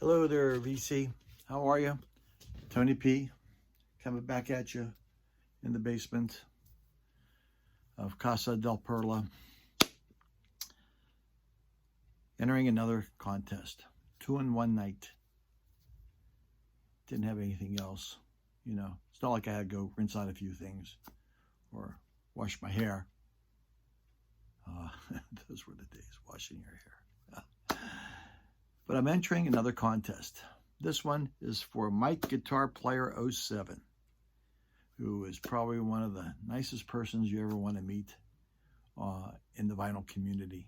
Hello there, VC. How are you? Tony P. Coming back at you in the basement of Casa del Perla. Entering another contest. 2 in 1 night. Didn't have anything else. You know, it's not like I had to go rinse out a few things or wash my hair. Those were the days, washing your hair. But I'm entering another contest. This one is for guitarplayer07, who is probably one of the nicest persons you ever want to meet in the vinyl community.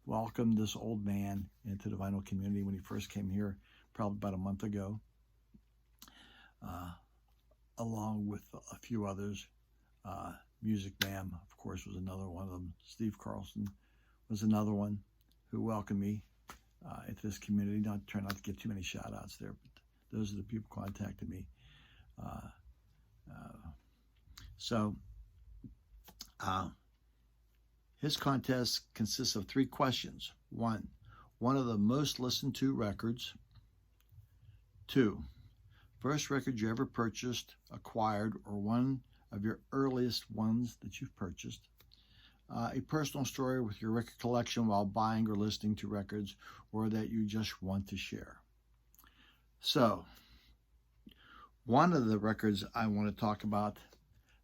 Welcomed this old man into the vinyl community when he first came here, probably about a month ago, along with a few others. Music Man, of course, was another one of them. Steve Carlson was another one who welcomed me into this community. Try not to get too many shout outs there, but those are the people contacting me. His contest consists of 3 questions. 1, one of the most listened to records. 2, first record you ever purchased, acquired, or one of your earliest ones that you've purchased. A personal story with your record collection while buying or listening to records, or that you just want to share. So, one of the records I want to talk about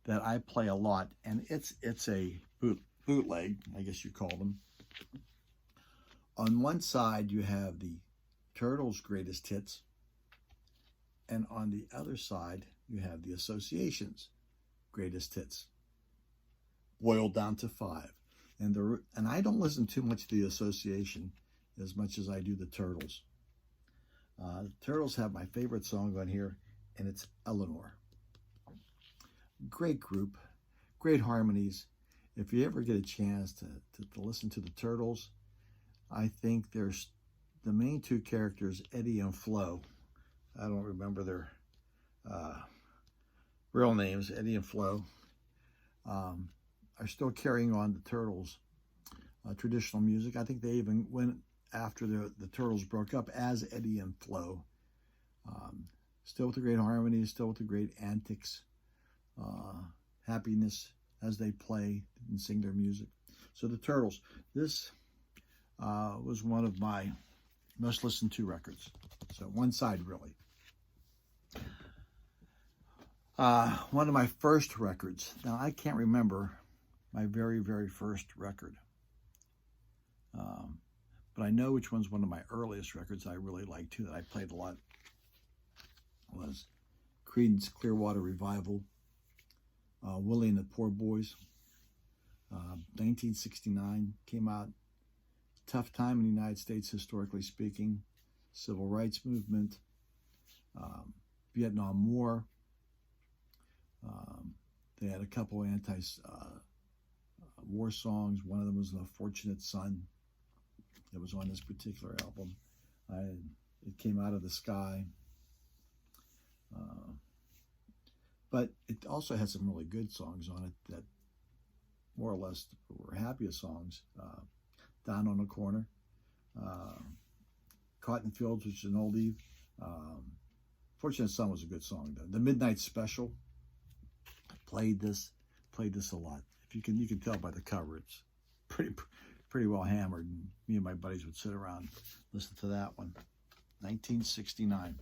that I play a lot, and it's a bootleg, I guess you call them. On one side, you have the Turtles' greatest hits, and on the other side, you have the Association's greatest hits, boiled down to 5. And I don't listen too much to the Association as much as I do the Turtles. The Turtles have my favorite song on here, and it's Eleanor. Great group, great harmonies. If you ever get a chance to listen to the Turtles, I think there's the main 2 characters, Eddie and Flo. I don't remember their real names, Eddie and Flo, are still carrying on the Turtles' traditional music. I think they even went after the Turtles broke up as Eddie and Flo. Still with the great harmonies, still with the great antics, happiness as they play and sing their music. So the Turtles, this was one of my most listened to records. So one side, really. One of my first records. Now, I can't remember my very, very first record. But I know which one's one of my earliest records I really liked, too, that I played a lot. Was Creedence Clearwater Revival, Willie and the Poor Boys. 1969 came out. Tough time in the United States, historically speaking. Civil rights movement. Vietnam War. They had a couple anti-war songs. One of them was The Fortunate Son. That was on this particular album. It came out of the sky. But it also had some really good songs on it that more or less were happiest songs. Down on the Corner. Cotton Fields, which is an oldie. Fortunate Son was a good song, though. The Midnight Special. Played this a lot. If you can tell by the cover, it's pretty well hammered. And me and my buddies would sit around, listen to that one. 1969.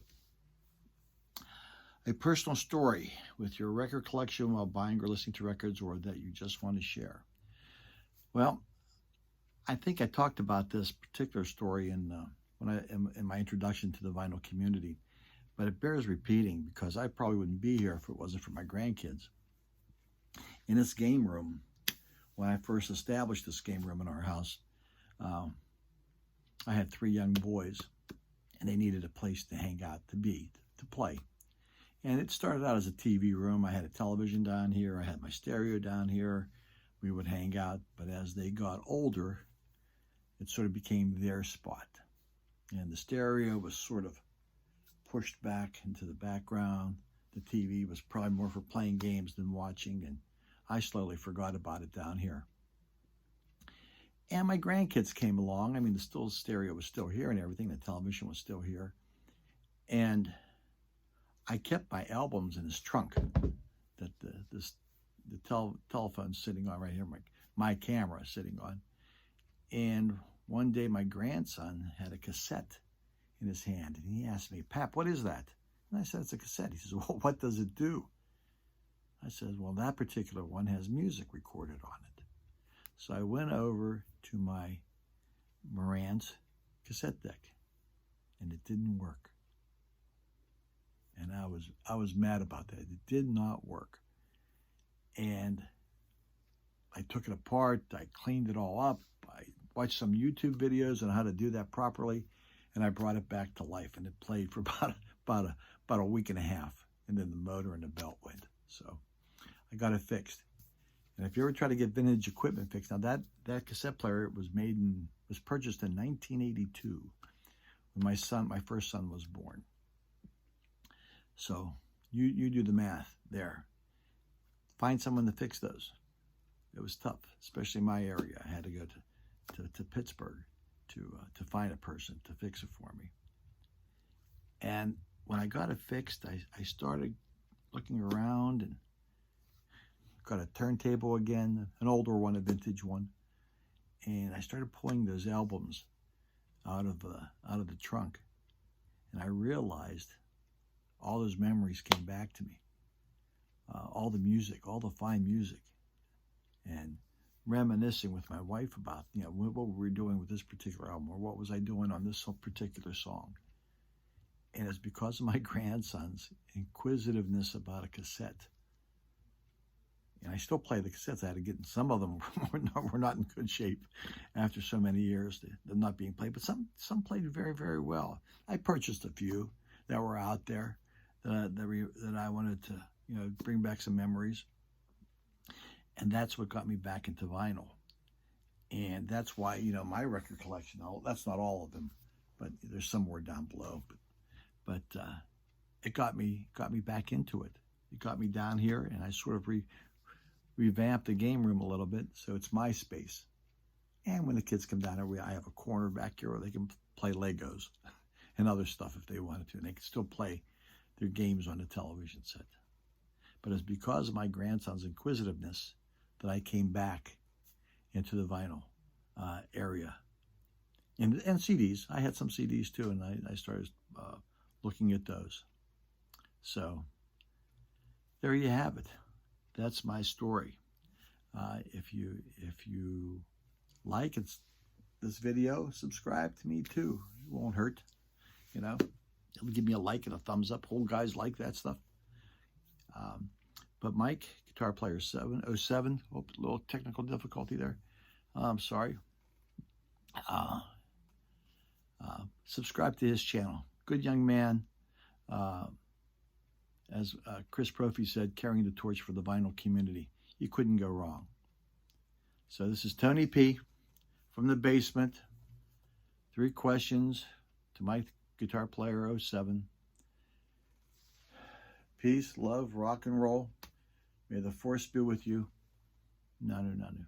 A personal story with your record collection while buying or listening to records, or that you just want to share. Well, I think I talked about this particular story in my introduction to the vinyl community, but it bears repeating because I probably wouldn't be here if it wasn't for my grandkids. In this game room, when I first established this game room in our house, I had 3 young boys, and they needed a place to hang out, to play. And it started out as a TV room. I had a television down here. I had my stereo down here. We would hang out. But as they got older, it sort of became their spot. And the stereo was sort of pushed back into the background. The TV was probably more for playing games than watching. And I slowly forgot about it down here. And my grandkids came along. I mean, the stereo was still here and everything. The television was still here. And I kept my albums in this trunk that the telephone's sitting on right here, my camera sitting on. And one day my grandson had a cassette in his hand, and he asked me, "Pap, what is that?" And I said, "It's a cassette." He says, "Well, what does it do?" I said, "Well, that particular one has music recorded on it." So I went over to my Marantz cassette deck, and it didn't work. And I was mad about that. It did not work. And I took it apart. I cleaned it all up. I watched some YouTube videos on how to do that properly, and I brought it back to life. And it played for about a week and a half, and then the motor and the belt went. So I got it fixed. And if you ever try to get vintage equipment fixed, now that cassette player was purchased in 1982 when my first son was born. So you do the math there. Find someone to fix those. It was tough, especially in my area. I had to go to Pittsburgh to find a person to fix it for me. And when I got it fixed, I started looking around and got a turntable again, an older one, a vintage one. And I started pulling those albums out of the trunk. And I realized all those memories came back to me. All the music, all the fine music. And reminiscing with my wife about, what we were doing with this particular album, or what was I doing on this particular song. And it's because of my grandson's inquisitiveness about a cassette. And I still play the cassettes. I had to get, some of them were not in good shape after so many years. They're not being played, but some played very, very well. I purchased a few that were out there that I wanted to, bring back some memories. And that's what got me back into vinyl. And that's why, my record collection, that's not all of them, but there's some more down below. But it got me back into it. It got me down here, and I sort of revamped the game room a little bit, so it's my space. And when the kids come down here, I have a corner back here where they can play Legos and other stuff if they wanted to, and they can still play their games on the television set. But it's because of my grandson's inquisitiveness that I came back into the vinyl area. And CDs. I had some CDs too, and I started looking at those. So there you have it. That's my story. If you like this video, subscribe to me too. It won't hurt. It'll give me a like and a thumbs up. Old guys like that stuff. But Mike, guitarplayer07. Oh, a little technical difficulty there. I'm sorry. Subscribe to his channel. Good young man. As Chris Profi said, carrying the torch for the vinyl community. You couldn't go wrong. So this is Tony P. from the basement. 3 questions to Mike, guitarplayer07. Peace, love, rock and roll. May the force be with you. Nanu, nanu.